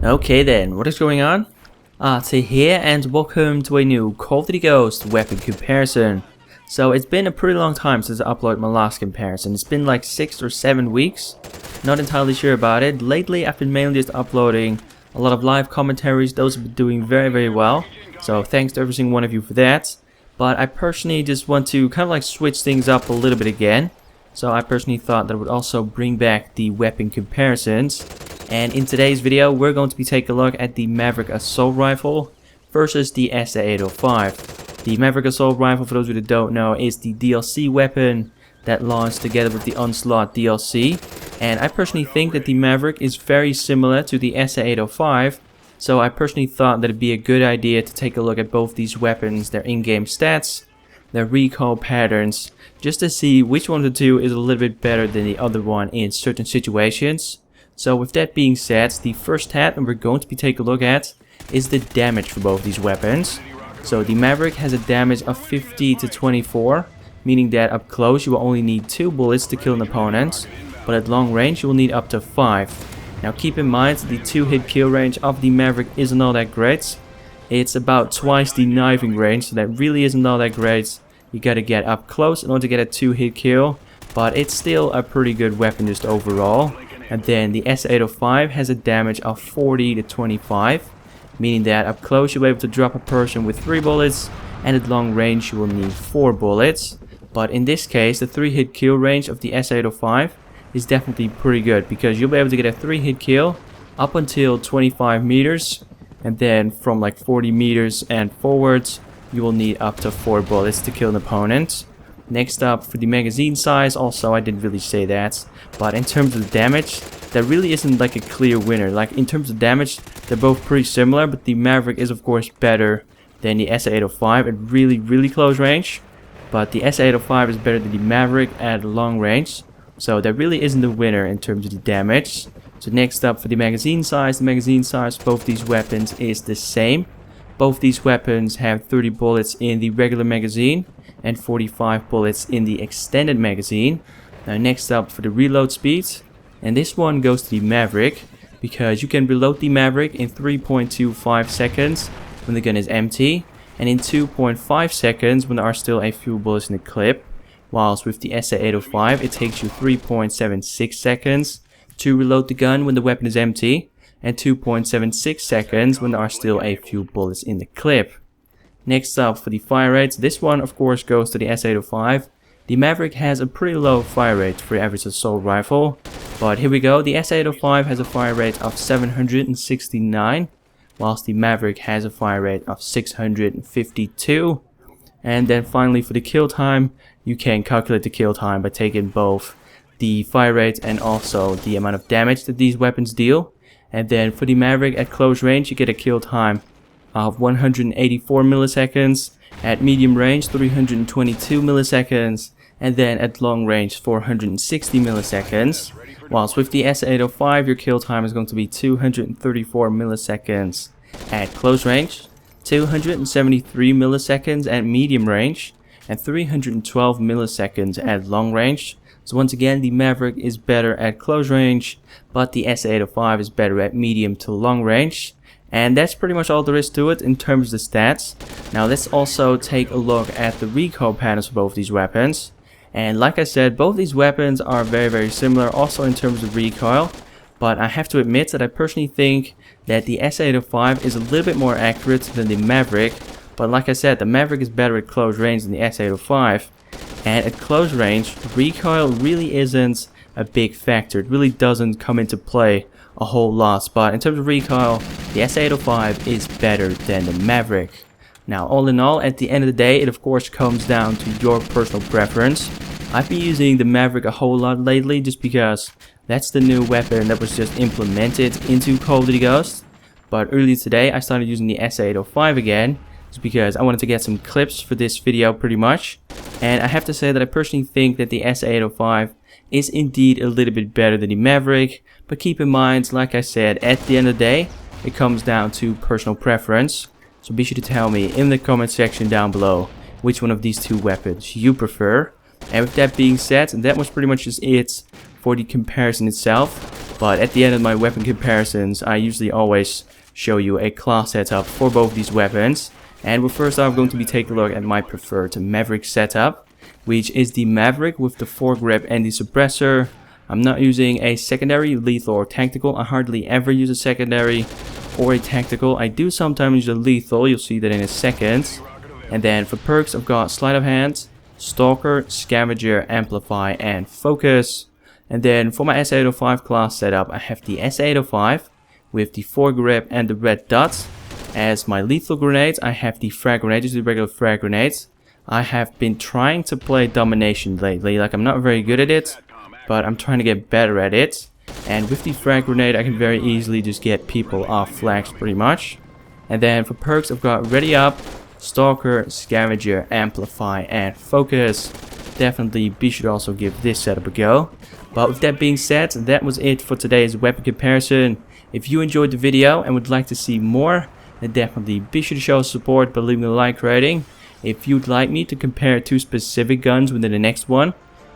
Okay then, what is going on? Arte here and welcome to a new Call of Duty Ghost weapon comparison. So it's been a pretty long time since I uploaded my last comparison. It's been like 6 or 7 weeks. Not entirely sure about it. Lately I've been mainly just uploading a lot of live commentaries. Those have been doing very well. So thanks to every single one of you for that. But I personally just want to kind of like switch things up a little bit again. So I personally thought that I would also bring back the weapon comparisons. And in today's video, we're going to be taking a look at the Maverick assault rifle versus the SA-805. The Maverick assault rifle, for those of you that don't know, is the DLC weapon that launched together with the Onslaught DLC. And I personally think that the Maverick is very similar to the SA-805. So I personally thought that it'd be a good idea to take a look at both these weapons, their in-game stats, their recoil patterns, just to see which one of the two is a little bit better than the other one in certain situations. So with that being said, the first stat that we're going to be taking a look at is the damage for both these weapons. So the Maverick has a damage of 50 to 24, meaning that up close you will only need 2 bullets to kill an opponent, but at long range you will need up to 5. Now keep in mind the 2-hit kill range of the Maverick isn't all that great. It's about twice the knifing range, so that really isn't all that great. You gotta get up close in order to get a 2-hit kill, but it's still a pretty good weapon just overall. And then the SA-805 has a damage of 40 to 25, meaning that up close you'll be able to drop a person with 3 bullets, and at long range you will need 4 bullets. But in this case, the 3-hit kill range of the SA-805 is definitely pretty good, because you'll be able to get a 3-hit kill up until 25 meters, and then from like 40 meters and forwards, you will need up to 4 bullets to kill an opponent. Next up, for the magazine size, also I didn't really say that, but in terms of the damage, there really isn't like a clear winner. Like in terms of damage, they're both pretty similar, but the Maverick is of course better than the SA-805 at really close range. But the SA-805 is better than the Maverick at long range, so there really isn't a winner in terms of the damage. So next up, for the magazine size of both these weapons is the same. Both these weapons have 30 bullets in the regular magazine and 45 bullets in the extended magazine. Now next up, for the reload speed, and this one goes to the Maverick, because you can reload the Maverick in 3.25 seconds when the gun is empty, and in 2.5 seconds when there are still a few bullets in the clip, whilst with the SA-805 it takes you 3.76 seconds to reload the gun when the weapon is empty, and 2.76 seconds when there are still a few bullets in the clip. Next up, for the fire rates, this one of course goes to the SA-805. The Maverick has a pretty low fire rate for your average assault rifle, but here we go, the SA-805 has a fire rate of 769, whilst the Maverick has a fire rate of 652. And then finally, for the kill time, you can calculate the kill time by taking both the fire rate and also the amount of damage that these weapons deal. And then for the Maverick at close range, you get a kill time of 184 milliseconds, at medium range 322 milliseconds, and then at long range 460 milliseconds. Whilst with the SA-805 your kill time is going to be 234 milliseconds at close range, 273 milliseconds at medium range, and 312 milliseconds at long range. So once again, the Maverick is better at close range, but the SA-805 is better at medium to long range. And that's pretty much all there is to it in terms of the stats. Now let's also take a look at the recoil patterns for both these weapons. And like I said, both these weapons are very similar also in terms of recoil. But I have to admit that I personally think that the SA-805 is a little bit more accurate than the Maverick. But like I said, the Maverick is better at close range than the SA-805. And at close range, recoil really isn't a big factor. It really doesn't come into play a whole lot, but in terms of recoil, the SA-805 is better than the Maverick. Now all in all, at the end of the day, it of course comes down to your personal preference. I've been using the Maverick a whole lot lately just because that's the new weapon that was just implemented into Call of Duty Ghost. But earlier today I started using the SA-805 again, just because I wanted to get some clips for this video pretty much. And I have to say that I personally think that the SA-805 is indeed a little bit better than the Maverick, but keep in mind, like I said, at the end of the day, it comes down to personal preference. So be sure to tell me in the comment section down below which one of these two weapons you prefer. And with that being said, that was pretty much just it for the comparison itself. But at the end of my weapon comparisons, I usually always show you a class setup for both these weapons. And we're first off going to be taking a look at my preferred Maverick setup, which is the Maverick with the foregrip and the suppressor. I'm not using a secondary, lethal or tactical. I hardly ever use a secondary or a tactical. I do sometimes use a lethal, you'll see that in a second. And then for perks I've got Sleight of Hand, Stalker, Scavenger, Amplify and Focus. And then for my SA-805 class setup I have the SA-805 with the foregrip and the red dots. As my lethal grenades I have the frag grenades, the regular frag grenades. I have been trying to play domination lately, like I'm not very good at it, but I'm trying to get better at it. And with the frag grenade I can very easily just get people off flags pretty much. And then for perks I've got Ready Up, Stalker, Scavenger, Amplify and Focus. Definitely be sure to also give this setup a go. But with that being said, that was it for today's weapon comparison. If you enjoyed the video and would like to see more, then definitely be sure to show support by leaving a like rating. If you'd like me to compare two specific guns within the next one,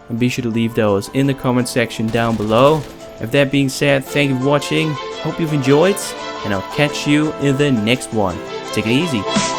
and be sure to leave those in the comment section down below. With that being said, thank you for watching, hope you've enjoyed, and I'll catch you in the next one. Take it easy.